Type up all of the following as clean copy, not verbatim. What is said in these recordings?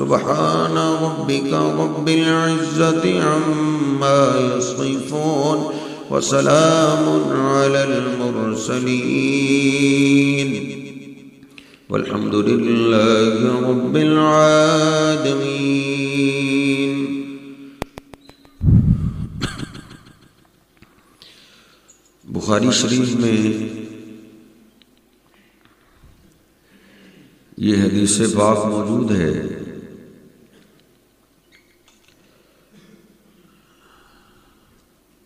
सुब्हान रब्बिका रब्बिल इज्जति अम्मा यसिफून व सलामुन अलल मुरसलीन वल्हम्दुलिल्लाहि रब्बिल आलमीन। बुखारी शरीफ में ये हदीस पाक मौजूद है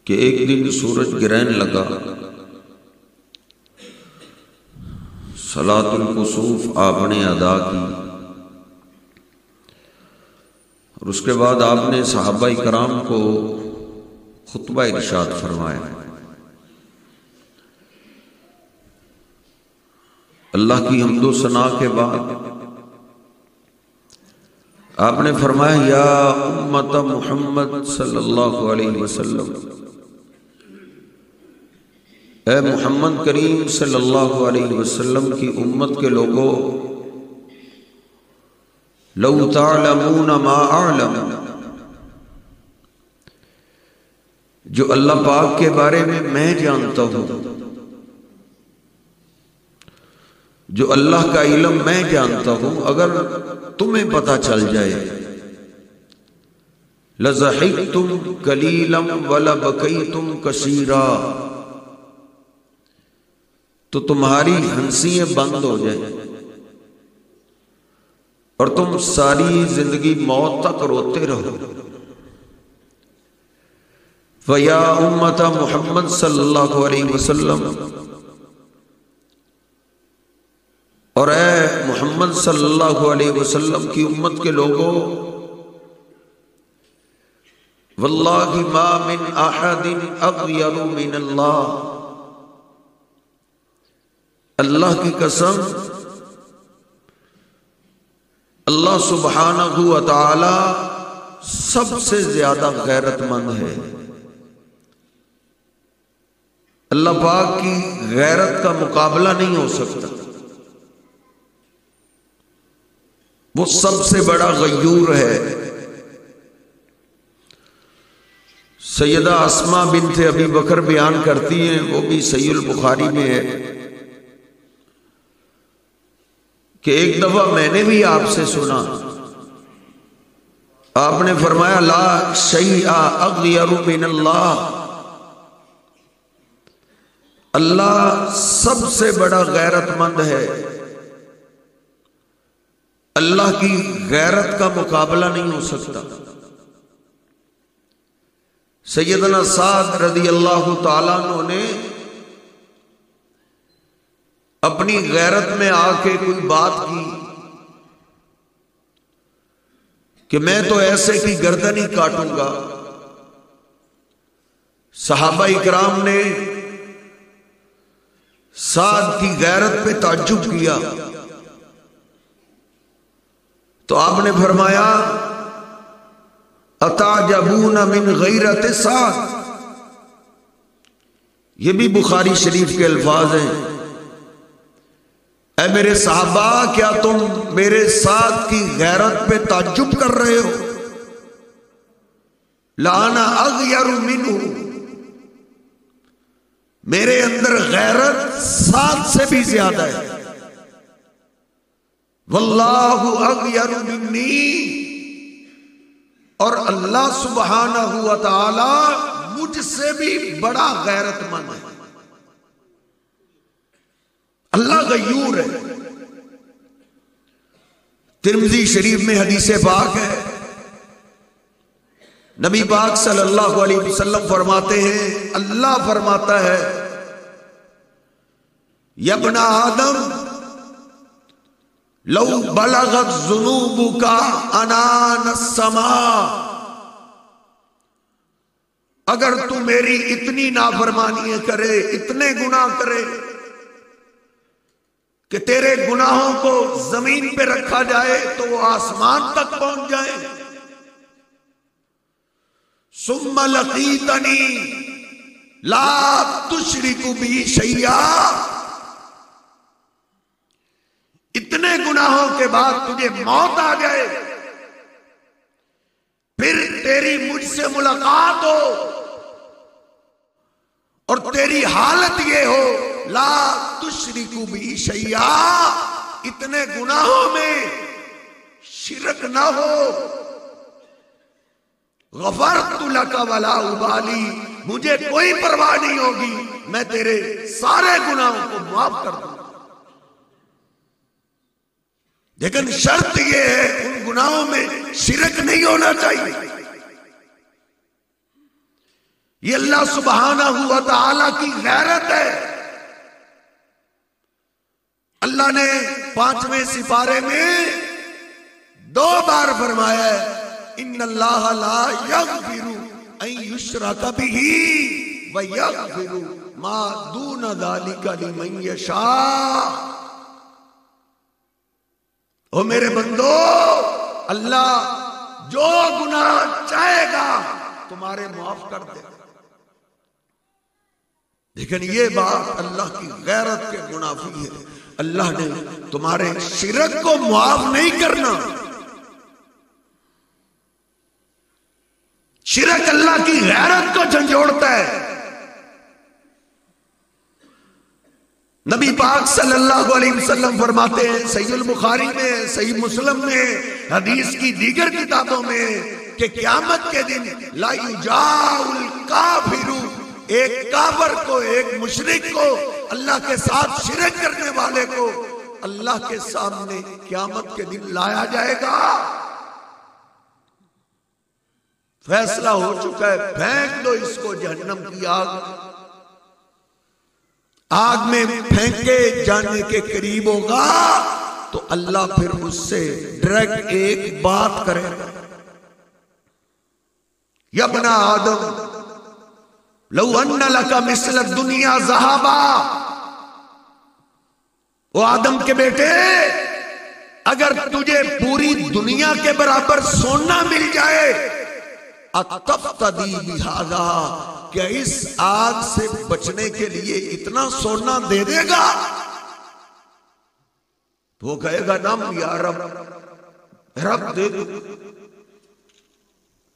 कि एक दिन सूरज ग्रहण लगा, सलातुल कुसूफ आपने अदा की और उसके बाद आपने सहाबा इकराम को खुतबा इरशाद फरमाया। अल्लाह की हम्दो सना के बाद आपने फरमाया, या उम्मत मुहम्मद सल्लल्लाहु अलैहि वसल्लम, ए मुहम्मद करीम सल्लल्लाहु अलैहि वसल्लम की उम्मत के लोगों, लौ तालमून मा आलम, जो अल्लाह पाक के बारे में मैं जानता हूं, जो अल्लाह का इल्म मैं जानता हूं, अगर तुम्हें पता चल जाए, लज़हिकतुम कलीलम वलबकैतुम कसीरा, तो तुम्हारी हंसियां बंद हो जाए और तुम सारी जिंदगी मौत तक रोते रहो। वया उम्मत मुहम्मद सल्लल्लाहु अलैहि वसल्लम, और ऐ मोहम्मद सल्लल्लाहु अलैहि वसल्लम की उम्मत के लोगों, वल्लाहि मा मिन अहदिन अग़यरु मिन अल्लाह, अल्लाह की कसम, अल्लाह सुब्हानहु व तआला सबसे ज्यादा गैरतमंद है। अल्लाह पाक की गैरत का मुकाबला नहीं हो सकता। वो सबसे बड़ा गयूर है। सैयदा अस्मा बिन्त अबी बकर बयान करती हैं, वो भी सहीह बुखारी में है, कि एक दफा मैंने भी आपसे सुना, आपने फरमाया, ला शैआ अग़यरु मिनल्लाह, अल्लाह सबसे बड़ा गैरतमंद है। अल्लाह की गैरत का मुकाबला नहीं हो सकता। सैयदना साद रज़ी अल्लाह ताला अन्हु ने अपनी गैरत में आके कोई बात की कि मैं तो ऐसे की गर्दन ही काटूंगा। सहाबा इकराम ने साद की गैरत पे ताज्जुब किया, तो आपने फरमाया, अताजबून मिन गैरत साद, ये भी बुखारी शरीफ के अल्फाज हैं। ऐ मेरे साहबा, क्या तुम मेरे साथ की गैरत पे ताज्जुब कर रहे हो? लाना अग़यरु मिन्हु, मेरे अंदर गैरत साद से भी ज्यादा है। वल्लाहु अग़यरु मिन्नी, और अल्लाह सुब्हानहु व तआला मुझसे भी बड़ा गैरतमंद है। अल्लाह गयूर है। तिरमिज़ी शरीफ में हदीस पाक है, नबी पाक सल्लल्लाहु अलैहि वसल्लम फरमाते हैं, अल्लाह फरमाता है, यब्ना आदम लौ बलगत ज़ुनूबुका अनान समा, अगर तू मेरी इतनी नाफरमानियां करे, इतने गुनाह करे कि तेरे गुनाहों को जमीन पे रखा जाए तो वो आसमान तक पहुंच जाए, सुम्मा लकीतनी ला तुशरिकु बी शैया, इतने गुनाहों के बाद तुझे मौत आ जाए तेरी मुझसे मुलाकात हो और तेरी हालत ये हो, ला तुशरिकु बी शैया, इतने गुनाहों में शिरक ना हो, गफरतु लका वला उबाली, मुझे कोई परवाह नहीं होगी, मैं तेरे सारे गुनाहों को माफ कर दूंगा। लेकिन शर्त यह है उन गुनाहों में शिरक नहीं होना चाहिए। ये अल्लाह सुब्हानहु व तआला की गैरत है। अल्लाह ने 5वें सिपारे में 2 बार फरमाया है, इन्नल्लाह ला यगफिरु अन युश्रका बिही व यगफिरु मा दून ज़ालिका लिमन यशा। ओ मेरे बंदो, अल्लाह जो गुनाह चाहेगा तुम्हारे माफ कर देगा। लेकिन ये बात अल्लाह की गैरत के मुनाफी है। अल्लाह ने तुम्हारे शिरक को माफ नहीं करना। शिरक अल्लाह की गैरत को झंझोड़ता है। नबी पाक सल्लल्लाहु अलैहि वसल्लम फरमाते हैं, सहीह बुखारी में, सहीह मुस्लिम में, हदीस की दीगर किताबों में, कि क़यामत के दिन ला युजाउल काफिरू, एक काफिर को, एक मुशरिक को, अल्लाह के साथ शिरक करने वाले को अल्लाह के सामने क़यामत के दिन लाया जाएगा। फैसला हो चुका है, फेंक दो इसको जहन्नम की आग में फेंके जाने के करीब होगा तो अल्लाह फिर उससे डायरेक्ट एक बात करेगा, या बना आदम लौ अन्ना लका मिस्ल दुनिया ज़हाबा, ओ आदम के बेटे, अगर तुझे पूरी दुनिया के बराबर सोना मिल जाए, अतफ्तदी बिहादा, क्या इस आग से बचने के लिए इतना सोना दे देगा? तो वो कहेगा नाम या रब, रब दे दो,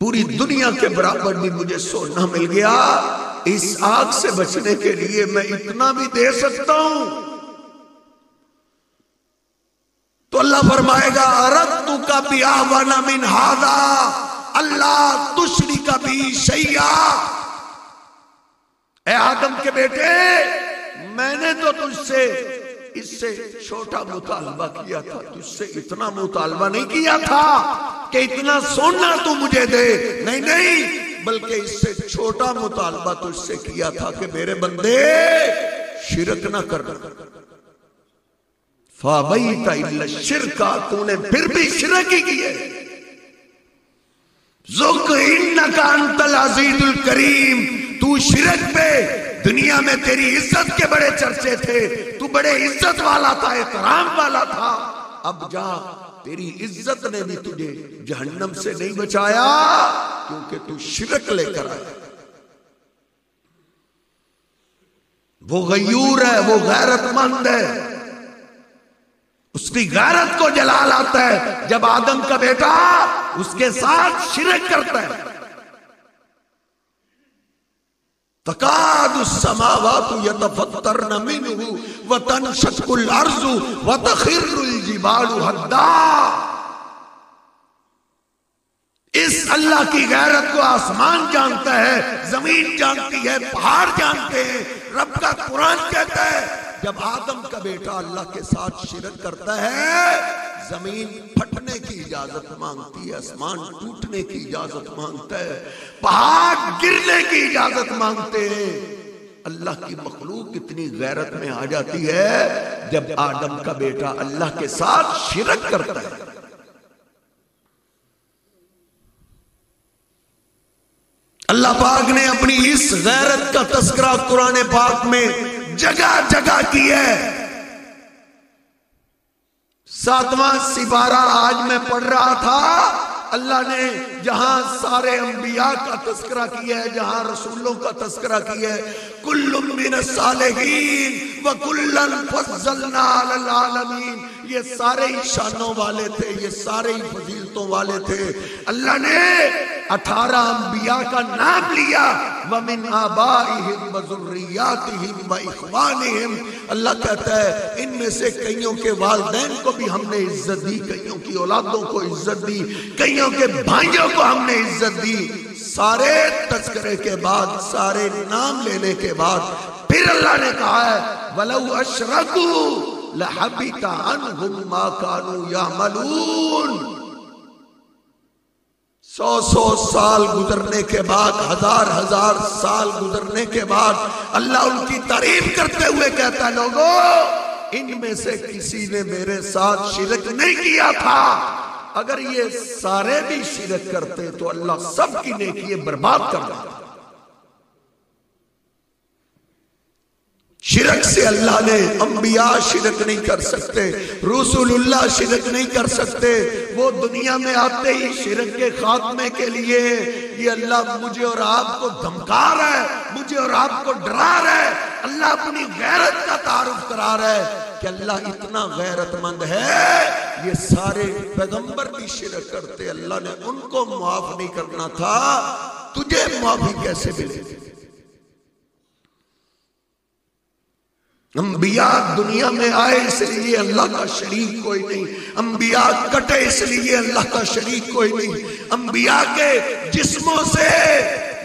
पूरी दुनिया के बराबर भी मुझे सोना मिल गया, इस आग से बचने के लिए मैं इतना भी दे सकता हूं। तो अल्लाह फरमाएगा, अरद्तु का बिआहवाना मिन हादा अल्लाह तुशरिका बी शैया। ए आदम के बेटे, मैंने तो तुझसे इससे छोटा मुतालबा किया था, तुझसे इतना मुतालबा नहीं किया था कि इतना सोना तू मुझे दे, नहीं नहीं, बल्कि इससे छोटा मुतालबा तुझसे किया था कि मेरे बंदे शिरक ना करना। फाबैता इल्ला शिरका, तूने फिर भी शिरक ही किए। ज़ुक इन्नका अंतल अज़ीज़ुल करीम, तू शिरक पे दुनिया में तेरी इज्जत के बड़े चर्चे थे, तू बड़े इज्जत वाला था, एहतराम वाला था, अब जा, तेरी इज्जत ने भी तुझे जहन्नम से नहीं बचाया क्योंकि तू शिरक लेकर आया। वो गयूर है, वो गैरतमंद है, उसकी गैरत को जलाल आता है जब आदम का बेटा उसके साथ शिरक करता है। तकादु समावातु यतफत्तरन मिन्हु व तनशक्कुल अर्ज़ु व तखिर्रुल जिबालु हद्दा। इस अल्लाह की गैरत को आसमान जानता है, जमीन जानती है, पहाड़ जानते हैं। रब का कुरान कहता है, जब आदम का बेटा अल्लाह के साथ शिरक करता है, जमीन फटने की इजाजत मांगती है, आसमान टूटने की इजाजत मांगता है, पहाड़ गिरने की इजाजत मांगते हैं। अल्लाह की मखलूक कितनी गैरत में आ जाती है जब आदम का बेटा अल्लाह के साथ शिरक करता है। अल्लाह पाक ने अपनी इस गैरत का तस्करा कुरान पाक में जगह जगह की है। 7वां सिपारा आज मैं पढ़ रहा था, अल्लाह ने जहां सारे अंबिया का तस्करा किया है, जहां रसूलों का तस्करा किया है, कुल्लुम मिनस सालिहीन व कुल्लन फज़्ज़लना अलल आलमीन, ये सारे ही शानों वाले थे, ये सारे ही फजीलतों वाले थे। अल्लाह ने 18 अंबिया का नाम लिया, वमिन आबाइहिम व ज़ुर्रियातिहिम व इख्वानिहिम। अल्लाह कहता है इनमें से कईयों के वालिदैन को भी हमने इज्जत दी, कईयों की औलादों को इज्जत दी, कईयों के भाइयों को हमने इज्जत दी। सारे तज़किरे के बाद, सारे नाम लेने के बाद फिर अल्लाह ने कहा है वलौ अशरकू लहबिता अन्हुम मा कानू यामलून। 100 साल गुजरने के बाद, हजार साल गुजरने के बाद अल्लाह उनकी तारीफ करते हुए कहता है लोगों इनमें से किसी ने मेरे साथ शिरक नहीं किया था। अगर ये सारे भी शिरक करते तो अल्लाह सबकी नेकी बर्बाद कर देता। शिरक से अल्लाह ने, अंबिया शिरक नहीं कर सकते, रसूलुल्लाह शिरक नहीं कर सकते। वो दुनिया में आते ही शिरक के खात्मे के लिए ये अल्लाह मुझे और आपको धमका रहा है, मुझे और आपको डरा रहा है। अल्लाह अपनी गैरत का तारुफ करा रहा है कि अल्लाह इतना गैरतमंद है। ये सारे पैगंबर भी शिरक करते, अल्लाह ने उनको माफ नहीं करना था, तुझे माफी कैसे मिलेगी? अंबिया दुनिया में आए इसलिए अल्लाह का शरीक कोई नहीं, अंबिया कटे इसलिए अल्लाह का शरीक कोई नहीं। अंबिया के जिस्मों से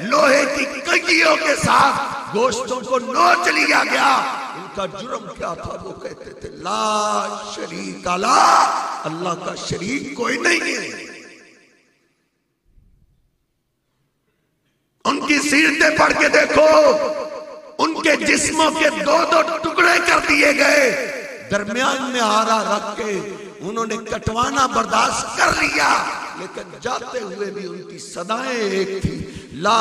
लोहे की कगियों के साथ गोश्तों को नोच लिया गया। इनका जुर्म क्या था? वो कहते थे ला शरीक ला, अल्लाह का शरीक कोई नहीं है। उनकी सीरतें पढ़ के देखो, उनके जिस्मों के 2-2 टुकड़े कर दिए गए, दरमियान में हारा रख के उन्होंने कटवाना बर्दाश्त कर लिया, लेकिन जाते हुए भी उनकी सदाएं एक थी ला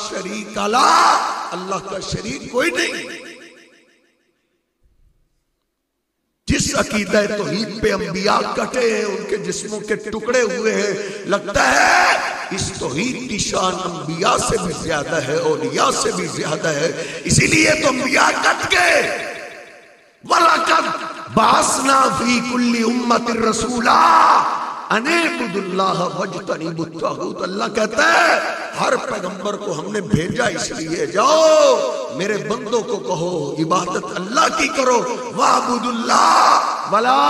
शरीक ला, अल्लाह का शरीक कोई नहीं। जिस अकीदा तौहीद पे अंबिया कटे हैं, उनके जिस्मों के टुकड़े हुए हैं, लगता है इस तौहीद की शान अंबिया से भी ज्यादा है, औलिया से भी ज्यादा है, इसीलिए तो अंबिया कट गए। वलक़द बासना फी कुल्ली उम्मतिर रसूला अनिअबुदुल्लाह वज्तनिबुत तागूत। अल्लाह कहता है हर पैगंबर को हमने भेजा इसलिए, जाओ मेरे बंदों को कहो इबादत अल्लाह की करो, वाबुदुल्लाह वला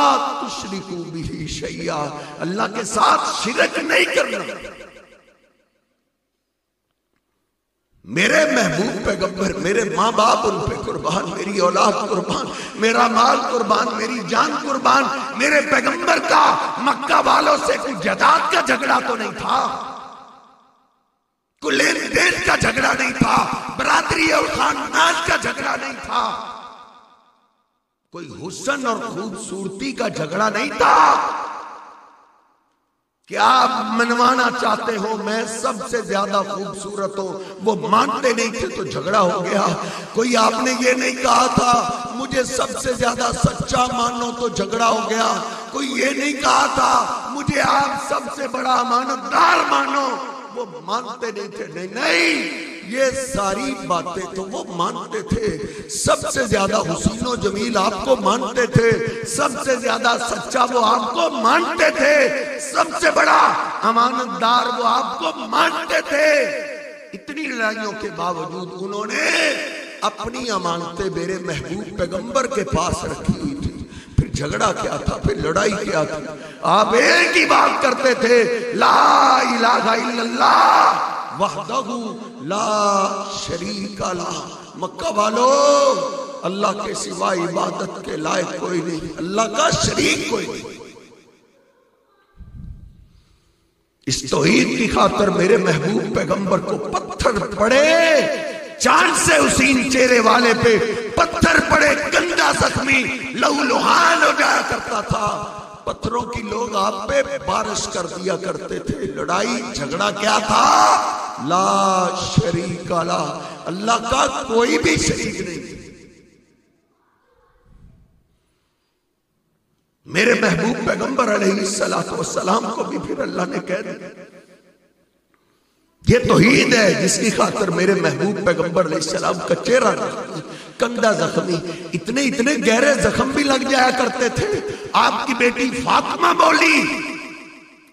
तुशरिकू बिही शैया, अल्लाह के साथ शिरक नहीं करना। मेरे महबूब पैगंबर, मेरे माँ बाप उन पे कुर्बान, मेरी औलाद कुर्बान, मेरा माल कुर्बान, मेरी जान कुर्बान। मेरे पैगंबर का मक्का वालों से कोई जायदाद का झगड़ा तो नहीं था, कोई लेन देन का झगड़ा नहीं था, बरादरी और खानदान का झगड़ा नहीं था, कोई हुस्न और खूबसूरती का झगड़ा नहीं था। क्या आप मनवाना चाहते हो मैं सबसे ज्यादा खूबसूरत हूं, वो मानते नहीं थे तो झगड़ा हो गया। कोई आपने ये नहीं कहा था मुझे सबसे ज्यादा सच्चा मानो तो झगड़ा हो गया। कोई ये नहीं कहा था मुझे आप सबसे बड़ा अमानतदार मानो, वो मानते नहीं थे। नहीं नहीं, ये सारी बातें तो वो मानते थे। सबसे ज्यादा हुस्न जमील आपको मानते थे, सबसे ज्यादा सच्चा वो आपको मानते थे, सबसे बड़ा अमानतदार वो आपको मानते थे। इतनी लड़ाइयों के बावजूद उन्होंने अपनी अमानतें मेरे महबूब पैगंबर के पास रखी हुई थी। फिर झगड़ा क्या था, फिर लड़ाई क्या थी? आप एक ही बात करते थे ला इलाहा इल्लल्लाह वहदहू ला शरीका ला। मक्का वालों, अल्लाह के सिवा इबादत के लायक कोई नहीं, अल्लाह का शरीक कोई नहीं। इस तौहीद की खातिर मेरे महबूब पैगंबर को पत्थर पड़े, चांद से हुसैन चेहरे वाले पे पत्थर पड़े, गंदा जख्मी लहूलुहान हो जाया करता था। पत्थरों की लोग आप पे बारिश कर दिया करते थे। लड़ाई झगड़ा क्या था? ला शरीका ला, अल्लाह का कोई भी शरीक नहीं। मेरे महबूब पैगंबर अलैहिस्सलातु वस्सलाम को भी फिर अल्लाह ने कह दिया ये तौहीद है जिसकी खातिर मेरे महबूब पैगंबर अलैहिस्सलाम का चेहरा कंधा जख्मी, इतने इतने गहरे जख्म भी लग जाया करते थे। आपकी बेटी फातिमा बोली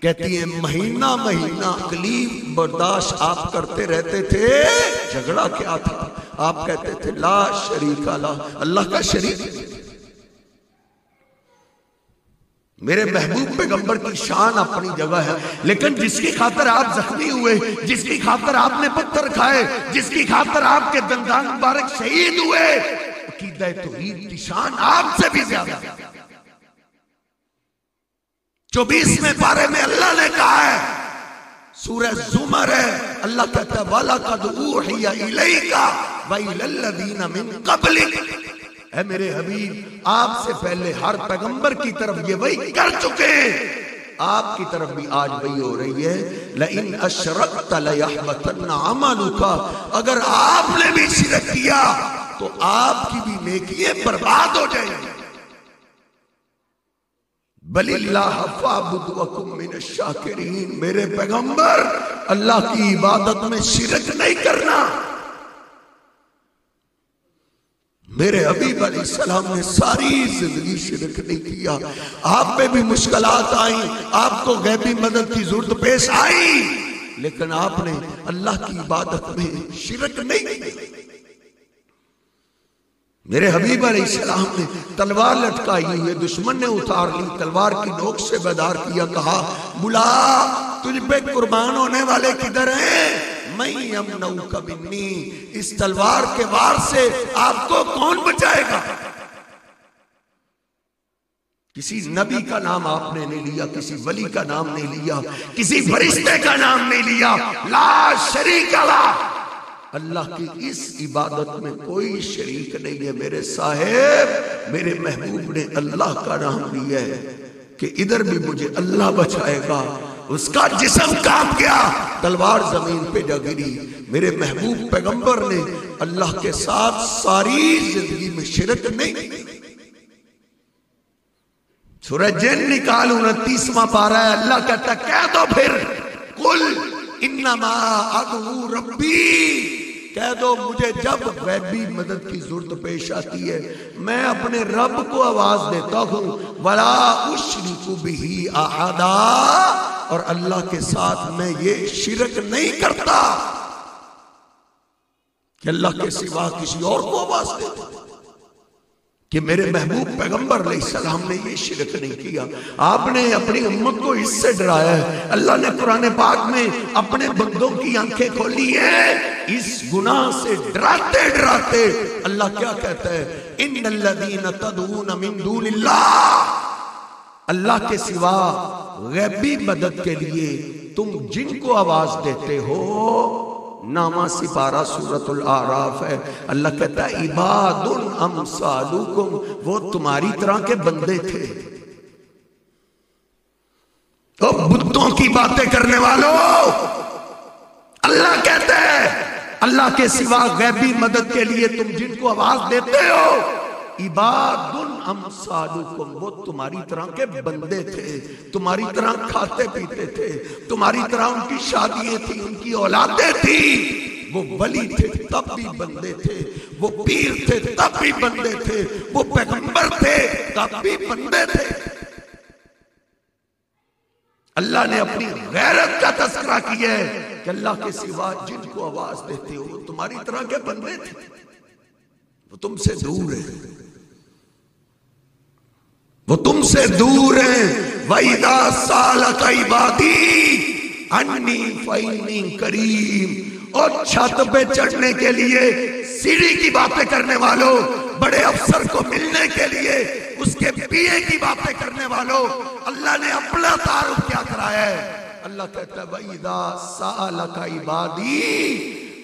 कहती है महीना महीना तकलीफ बर्दाश्त आप करते रहते थे, झगड़ा क्या था? आप कहते थे ला शरीक ला, अल्लाह का शरीक। मेरे महबूब पैगंबर की शान अपनी जगह है, लेकिन जिसकी खातर आप जख्मी हुए, जिसकी खातर आपने पत्थर खाए, जिसकी खातर आपके दंदान मुबारक शहीद हुए, अकीदा तौहीद की शान आपसे भी ज्यादा। 24वें पारे में अल्लाह ने कहा है, सूरह जुमर है, अल्लाह कहता है वाला कद ऊहिया इलैका व इलल्लज़ीना मिन क़ब्लिक, है मेरे हबीब आपसे पहले हर पैगंबर की तरफ ये वही कर चुके हैं, आपकी तरफ भी आज वही हो रही है। लइन अशरकत लयहबतन्ना अमलुका, अगर आपने भी शिरक किया तो आपकी भी नेकियां बर्बाद हो जाएंगी। बलिल्लाह फअबुद व कुन मिनश शाकिरीन, मेरे पैगंबर अल्लाह की इबादत में शिरक नहीं करना। मेरे हबीब अलैहिस्सलाम ने सारी जिंदगी शिरक नहीं किया। आप पे भी मुश्किलात आई, आपको गैबी मदद की जरूरत पेश आई, लेकिन आपने अल्लाह की इबादत में शिरक नहीं की। मेरे हबीब अलैहिस्सलाम ने तलवार लटकाई हुई है, दुश्मन ने उतार ली, तलवार की नोक से बेदार किया, कहा बुला तुझ पे कुर्बान होने वाले किधर हैं? मैं यमनऊका मिन्नी, इस तलवार के वार से आपको कौन बचाएगा? किसी नबी का नाम आपने नहीं लिया, किसी वली का नाम नहीं लिया, किसी फरिश्ते का नाम नहीं लिया। ला शरीक अल्लाह, अल्लाह की इस इबादत में कोई शरीक नहीं है। मेरे साहेब, मेरे महबूब ने अल्लाह का नाम लिया है कि इधर भी मुझे अल्लाह बचाएगा। उसका जिस्म कांप गया, तलवार जमीन पे जा गिरी। मेरे महबूब पैगंबर ने अल्लाह के साथ सारी जिंदगी में शिरक नहीं की। सूरह जिन निकाल 29वां पारा है, अल्लाह कहता कह दो फिर, कुल इन्नमा अदू रब्बी, कह दो मुझे जब गैबी मदद की जरूरत पेश आती है मैं अपने रब को आवाज देता हूं, वला उश्रिकु बिही अहदा, और अल्लाह के साथ मैं ये शिरक नहीं करता कि अल्लाह के सिवा किसी और को आवाज देता। कि मेरे महबूब पैगंबर अलैहिस्सलाम ने ये शिरक नहीं किया। आपने अपनी उम्मत को इससे डराया है। अल्लाह ने कुरान पाक में अपने बंदों की आंखें खोली है इस गुनाह से डराते डराते। अल्लाह क्या कहता है, इन्नल्लज़ीना तदऊन मिन दूनिल्लाह, अल्लाह के सिवा गैबी मदद के लिए तुम जिनको आवाज देते हो, नामा सिपारा सूरतुल आराफ है। अल्लाह कहता है इबादुन अमसालुकुम, वो तुम्हारी तरह के बंदे थे। तो बुतों की बातें करने वालों, अल्लाह कहता है अल्लाह के सिवा गैबी मदद के लिए तुम जिनको आवाज देते हो, इबादुन अमसालुकुम, वो तुम्हारी तरह के बंदे थे, तुम्हारी तरह खाते पीते थे, तुम्हारी तरह उनकी शादियां थी, उनकी औलादें थी। वो वली थे तब भी बंदे थे, वो पीर थे तब भी बंदे थे, वो पैगंबर थे तब भी बंदे थे। अल्लाह ने अपनी गैरत का तस्करा किया है कि अल्लाह के सिवा जिनको आवाज देते हो वो तुम्हारी तरह के बंदे थे, वो तुमसे दूर है, वो तुमसे दूर है। वैदा सालका इबादी अन्नी फैनी करीम, और छत पे चढ़ने के लिए सीढ़ी की बातें करने वालों, बड़े अफसर को मिलने के लिए उसके पीए की बातें करने वालों, अल्लाह ने अपना तारुफ क्या कराया है। अल्लाह कहता है वैदा सालका इबादी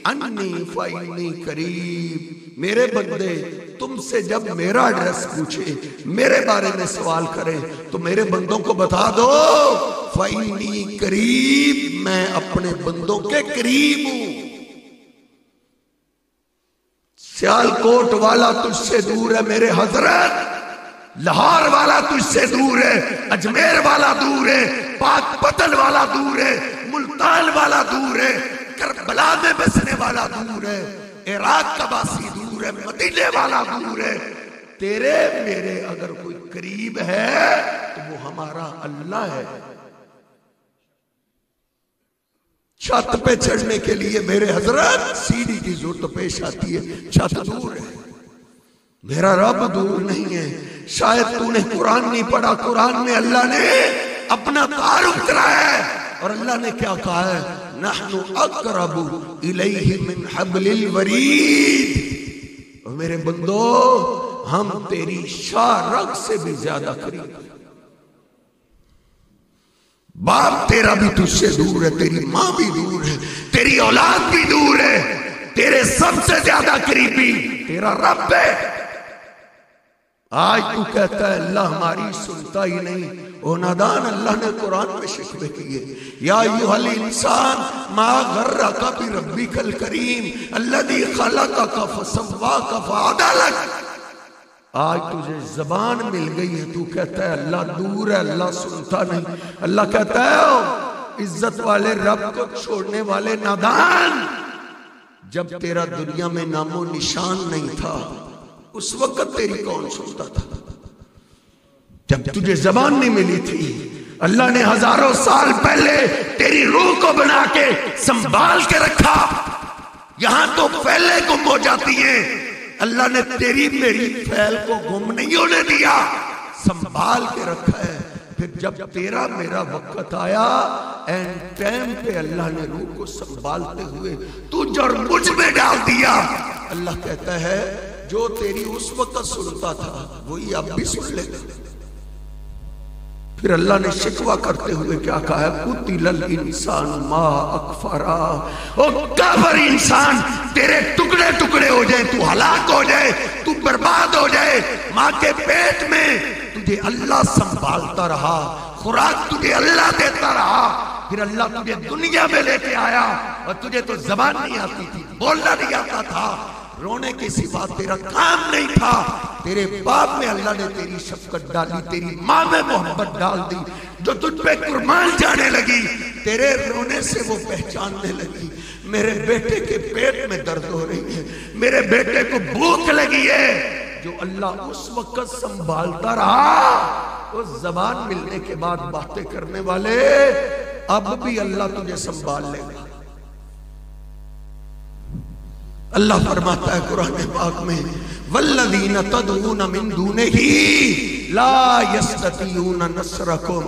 अन्नी फैनी करीम, मेरे बंदे तुमसे जब मेरा एड्रेस पूछे, मेरे बारे में सवाल करें, तो मेरे बंदों को बता दो फैनी करीब, मैं अपने बंदों के करीब हूं। सियालकोट वाला तुझसे दूर है मेरे हजरत, लाहौर वाला तुझसे दूर है, अजमेर वाला दूर है, पाकपतन वाला दूर है, मुल्तान वाला दूर है, करबला में बसने वाला दूर है, इराक का बासी दूर है, मदीने वाला दूर है। तेरे मेरे अगर कोई करीब है तो वो हमारा अल्लाह है। छत पे चढ़ने के लिए मेरे हजरत सीढ़ी की जरूरत पेश आती है। छत दूर है, मेरा रब दूर नहीं है। शायद तूने कुरान नहीं पढ़ा, कुरान में अल्लाह ने अपना तारुफ कराया है और अल्लाह ने क्या कहा है, नहनु अक़रबु इलैहि मिन हब्लिल वरीद। और मेरे बंदो, हम तेरी शाह-रग से भी ज्यादा करीब हैं। बाप तेरा भी तुझसे दूर है, तेरी माँ भी दूर है, तेरी औलाद भी दूर है, तेरे सबसे ज्यादा करीबी तेरा रब है। आज तू कहता है अल्लाह हमारी सुनता ही नहीं। ओ नादान, अल्लाह ने कुरान में शिकवे किए, या अय्युहल इंसान मा गर्रका बि रब्बिकल करीम अल्लज़ी खलक़का फसव्वाका फअदलक। आज तुझे जबान मिल गई है, तू कहता है अल्लाह दूर है, अल्लाह सुनता नहीं। अल्लाह कहता है इज्जत वाले रब को छोड़ने वाले नादान, जब तेरा दुनिया में नामो निशान नहीं था उस वक्त तेरी कौन सुनता था? जब तुझे जबान नहीं मिली थी, अल्लाह ने हजारों साल पहले तेरी रूह को बना के संभाल के रखा। यहां तो फैले गुम हो जाती है, अल्लाह ने तेरी मेरी फैल को गुम नहीं होने दिया, संभाल के रखा है। फिर जब तेरा मेरा वक्त आया, एंड टाइम पे अल्लाह ने रूह को संभालते हुए तुझ और मुझ में डाल दिया। अल्लाह कहता है जो तेरी उस वक्त सुनता था वही अब भी सुन ले। फिर अल्लाह ने शिकवा करते हुए क्या कहा है, कुतिलल इंसान मा अकफरा। ओ काफिर इंसान, तेरे टुकड़े टुकड़े हो जाए, तू हलाक हो जाए, तू बर्बाद हो जाए। माँ के पेट में तुझे अल्लाह संभालता रहा, खुराक तुझे अल्लाह देता रहा, फिर अल्लाह तुझे दुनिया में लेके आया और तुझे तो जबान नहीं आती थी, बोलना नहीं आता था, रोने के सिवा तेरा काम नहीं था। तेरे बाप में अल्लाह ने तेरी शफकत डाली, तेरी माँ में मोहब्बत डाल दी, जो तुझ पे कुर्बान जाने लगी। तेरे रोने से वो पहचानने लगी मेरे बेटे के पेट में दर्द हो रही है, मेरे बेटे को भूख लगी है। जो अल्लाह उस वक्त संभालता रहा, उस जबान मिलने के बाद बातें करने वाले, अब भी अल्लाह तुझे संभाल लेगा। अल्लाह फरमाता है कुरान पाक में, वल्लज़ीना तदऊना मिन दूनिही ला यस्ततीऊना नस्रकुम।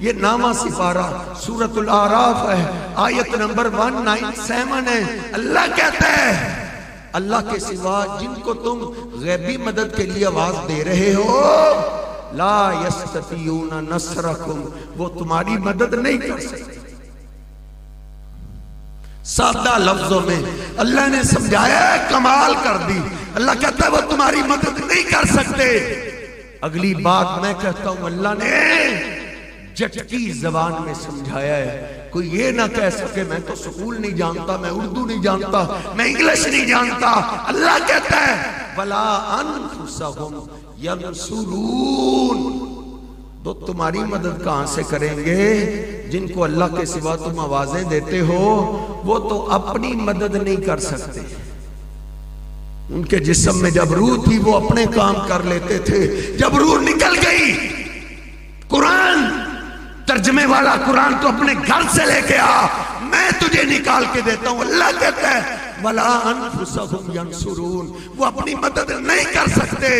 ये नामा सिपारा सूरतुल आराफ है, आयत नंबर 197 है। अल्लाह कहता है अल्लाह के सिवा जिनको तुम गैबी मदद के लिए आवाज दे रहे हो, ला यस्ततीऊना नस्रकुम, वो तुम्हारी मदद नहीं कर सकते। सादा लफ्जों में अल्लाह ने समझाया, कमाल कर दी। अल्लाह कहता है वो तुम्हारी मदद नहीं कर सकते। अगली बात मैं कहता हूं, अल्लाह ने जटकी जबान में समझाया है। कोई ये ना कह सके मैं तो स्कूल नहीं जानता, मैं उर्दू नहीं जानता, मैं इंग्लिश नहीं जानता। अल्लाह कहता है वला अनफुसहुम यंसुरून, तो तुम्हारी मदद कहां से करेंगे? जिनको अल्लाह के सिवा तुम आवाजें देते हो वो तो अपनी मदद नहीं कर सकते। उनके जिस्म में जब रूह थी वो अपने काम कर लेते थे, जब रूह निकल गई, कुरान तर्जमे वाला कुरान तो अपने घर से लेके आ, मैं तुझे निकाल के देता हूं। अल्लाह कहता है वला अनफुसहुम यंसुरून, वो अपनी मदद नहीं कर सकते।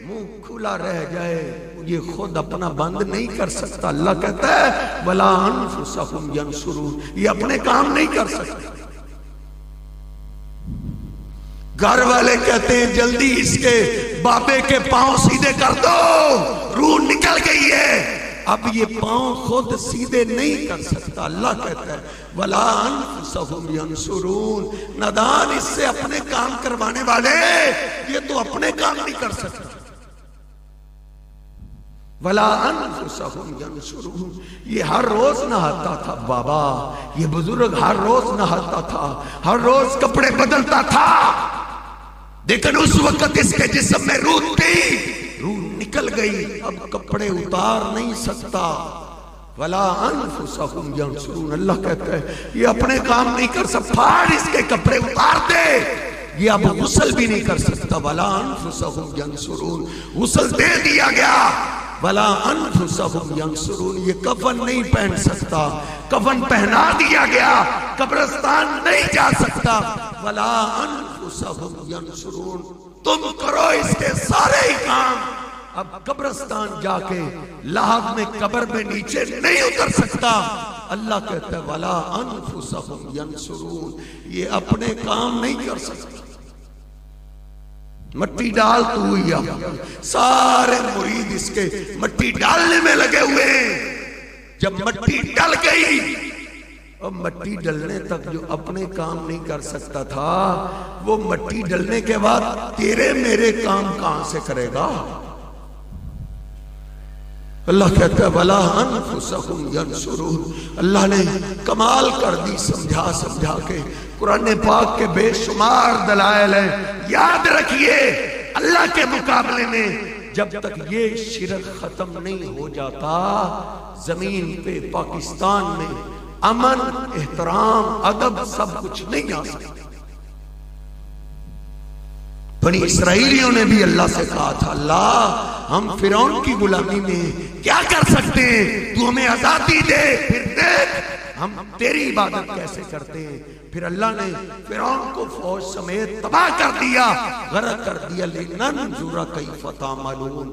मुंह खुला रह जाए, ये खुद अपना बंद नहीं कर सकता। अल्लाह कहता है वला अनफुसहुम यंसुरून, ये अपने काम नहीं कर सकते। घर वाले कहते हैं जल्दी इसके बाबे के पांव सीधे कर दो, रूह निकल गई है, अब ये पांव खुद सीधे नहीं कर सकता। अल्लाह कहता है वला अनफुसहुम यंसुरून, नादान, इससे अपने काम करवाने वाले, ये तो अपने काम नहीं कर सकता। वला अनफुसहुम यंसुरून, ये हर रोज नहाता था बाबा, ये बुजुर्ग हर रोज नहाता था, हर रोज कपड़े बदलता था, लेकिन उस वक्त इसके जिस्म में रूह थी, रूह निकल गई, अब कपड़े उतार नहीं सकता। वला अनफुसहुम यंसुरून, अल्लाह कहता है ये अपने काम नहीं कर सकता, फाड़ इसके कपड़े उतार दे, ये अब गुस्ल भी नहीं कर सकता। वला अनफुसहुम यंसुरून, गुस्ल दे दिया गया, वला अनफुसहुम यंसुरून, ये कफन नहीं पहन सकता, कफन पहना दिया गया, कब्रिस्तान नहीं जा सकता। वला अनफुसहुम यंसुरून, तुम करो इसके सारे ही काम। अब कब्रिस्तान जाके लाहब में कब्र में नीचे नहीं उतर सकता। अल्लाह कहता है वला अनफुसहुम यंसुरून, ये अपने काम नहीं कर सकता। मट्टी डाल तू या सारे मुरीद इसके मट्टी डालने में लगे हुए हैं। जब मट्टी डल गई, अब मट्टी डलने तक जो अपने काम नहीं कर सकता था, वो मट्टी डलने के बाद तेरे मेरे काम कहां से करेगा। अल्लाह कहता है वला अनफुसहुम यंसुरून। अल्लाह ने कमाल कर दी समझा समझा के। कुरान पाक के बेशुमार दलाइल है। याद रखिए, अल्लाह के मुकाबले में जब तक ये शिरक खत्म नहीं हो जाता, जमीन पे पाकिस्तान में अमन, एहतराम, अदब सब कुछ नहीं आ सकता। बनी इसराइलियों ने भी अल्लाह से कहा था, अल्लाह हम फिरौन की गुलामी में क्या कर सकते हैं, तू हमें आजादी दे, फिर देख हम तेरी इबादत कैसे करते हैं। फिर अल्लाह ने फिरौन को फौज समेत तबाह कर दिया, गरक कर दिया। लिनंजुरा कैफ तामलून,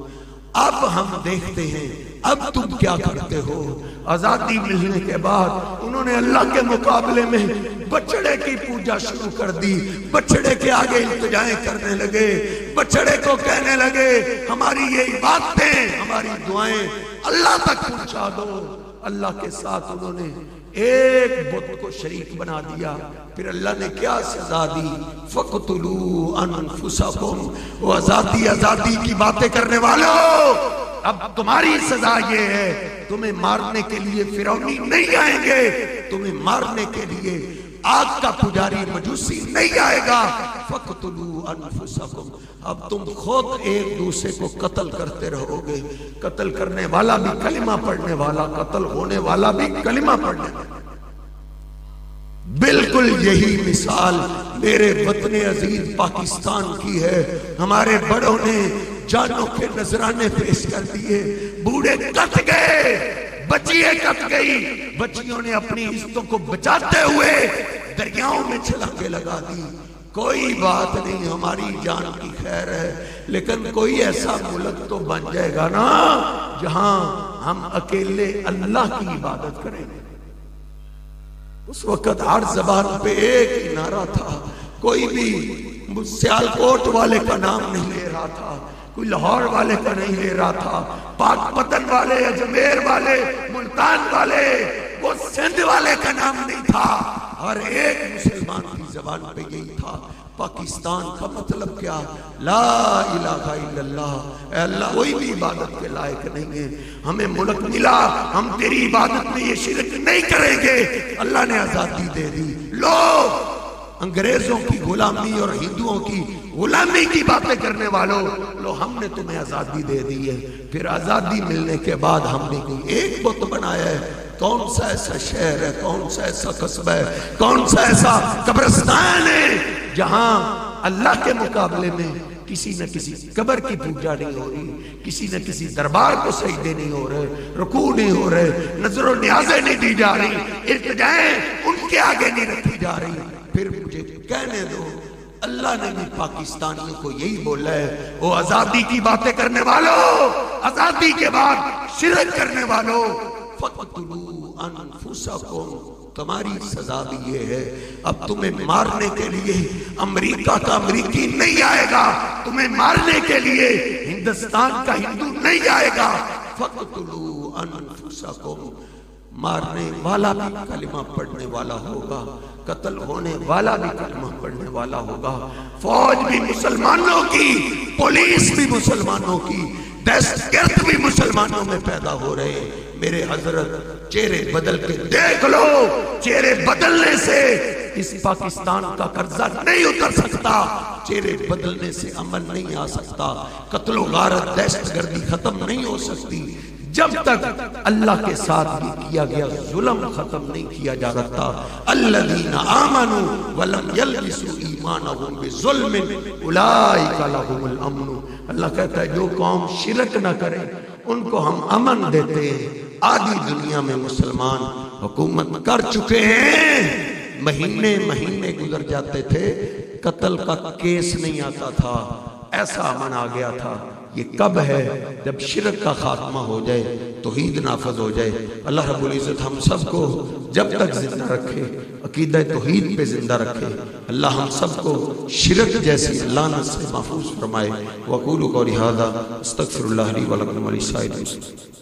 अब हम देखते हैं अब तुम क्या करते हो। आजादी मिलने के बाद उन्होंने अल्लाह के मुकाबले में बछड़े की पूजा शुरू कर दी। बछड़े के आगे इल्तिजाएं करने लगे, बछड़े को कहने लगे हमारी ये इबादतें, हमारी दुआएं अल्लाह तक पहुंचा दो। अल्लाह के साथ उन्होंने एक बुत को शरीक बना दिया। फिर अल्लाह ने क्या सजा दी, फक़तुलू अनफुसकुम। वो आजादी आजादी की बातें करने वालों, अब तुम्हारी सजा ये है, तुम्हें मारने के लिए फिरौनी नहीं आएंगे, तुम्हें मारने के लिए आग का पुजारी मजूसी नहीं आएगा। फक़तुलू अनफुसकुम, अब तुम खुद एक दूसरे को कत्ल करते रहोगे। कत्ल करने वाला भी कलिमा पढ़ने वाला, कत्ल होने वाला भी कलिमा पढ़ने वाला। बिल्कुल यही मिसाल मेरे वतन अजीज पाकिस्तान की है। हमारे बड़ों ने जानों के नजराने पेश कर दिए, बूढ़े कट गए, बच्चियां कट गई, बच्चियों ने अपनी इज्जतों को बचाते हुए दरियाओं में छलांगे लगा दी। कोई बात नहीं, हमारी जान की खैर है, लेकिन कोई ऐसा मुल्क तो बन जाएगा ना जहां हम अकेले अल्लाह की इबादत करेंगे। उस वक्त हर जबान पे एक ही नारा था, कोई भी सियालकोट वाले का नाम नहीं ले रहा था, कोई लाहौर वाले का नहीं ले रहा था, पाकपतन वाले, अजमेर वाले, मुल्तान वाले, वो सिंध वाले का नाम नहीं था। हर एक मुसलमान की जबान पे यही था, पाकिस्तान का मतलब क्या, ला इलाहा इल्लल्लाह। अल्लाह कोई भी इबादत के लायक नहीं है, हमें मुल्क मिला, हम तेरी इबादत में ये शिरक नहीं करेंगे। अल्लाह ने आजादी दे दी। लो, अंग्रेजों की गुलामी और हिंदुओं की गुलामी की बातें करने वालों, लो हमने तुम्हें आजादी दे दी है। फिर आजादी मिलने के बाद हमने कोई एक बुत बनाया है। कौन सा ऐसा शहर है, कौन सा ऐसा कस्बा है, कौन सा ऐसा कब्रिस्तान है जहां अल्लाह के मुकाबले में किसी न किसी कब्र की पूजा नहीं हो रही, किसी न किसी दरबार को सजदे नहीं हो रहे, रुकू नहीं हो रहे, नजरों न्याज़ें नहीं दी जा रही, इल्तिजाएं उनके आगे नहीं रखी जा रही। फिर मुझे कहने दो, अल्लाह ने भी पाकिस्तानियों को यही बोला है, वो आजादी की बातें करने वालों, आजादी के बाद शिरक करने वालों, फक़तुलू अनफुसकुम, तुम्हारी सजा भी ये है, अब तुम्हें मारने के लिए अमेरिका का अमरीकी नहीं आएगा, तुम्हें मारने के लिए हिंदुस्तान का हिंदू नहीं आएगा। फक़तुलू अनफुसकुम, मारने वाला भी कलिमा पढ़ने वाला होगा, कत्ल होने वाला भी कलिमा पढ़ने वाला होगा। फौज भी मुसलमानों की, पुलिस भी मुसलमानों की, दहशतगर्द भी मुसलमानों में पैदा हो रहे हैं। मेरे हजरत चेहरे बदल के देख लो, चेहरे बदलने से इस पाकिस्तान का कर्जा नहीं उतर सकता, चेहरे बदलने से अमन नहीं आ सकता, कत्लो गारत दहशतगर्दी खत्म नहीं हो सकती जब तक अल्लाह के साथ भी किया गया जुल्म खत्म नहीं किया जा सकता। अल्लज़ीना आमनू वलम यल्बिसू ईमानहुम बिज़ुल्मिन उलाइका लहुमुल अम्न। अल्लाह कहता है जो कौम शिरक ना करे उनको हम अमन देते हैं। आधी दुनिया में मुसलमान हुकूमत कर चुके हैं, महीने महीने गुजर जाते थे, कत्ल का केस नहीं आता था, ऐसा अमन आ गया था। ये कब है? जब शिरक का खात्मा हो जाए, तौहीद नाफज हो जाए। अल्लाह रब्बुल इज़्ज़त हम सबको जब तक जिंदा रखे अकीदा तौहीद पे जिंदा रखे। अल्लाह हम सबको शिरक जैसी लानत से महफूज फरमाए। वक़ूलु क़ौली हाज़ा अस्तग़फिरुल्लाह ली व लकुम व लिसाइरिल मुस्लिमीन।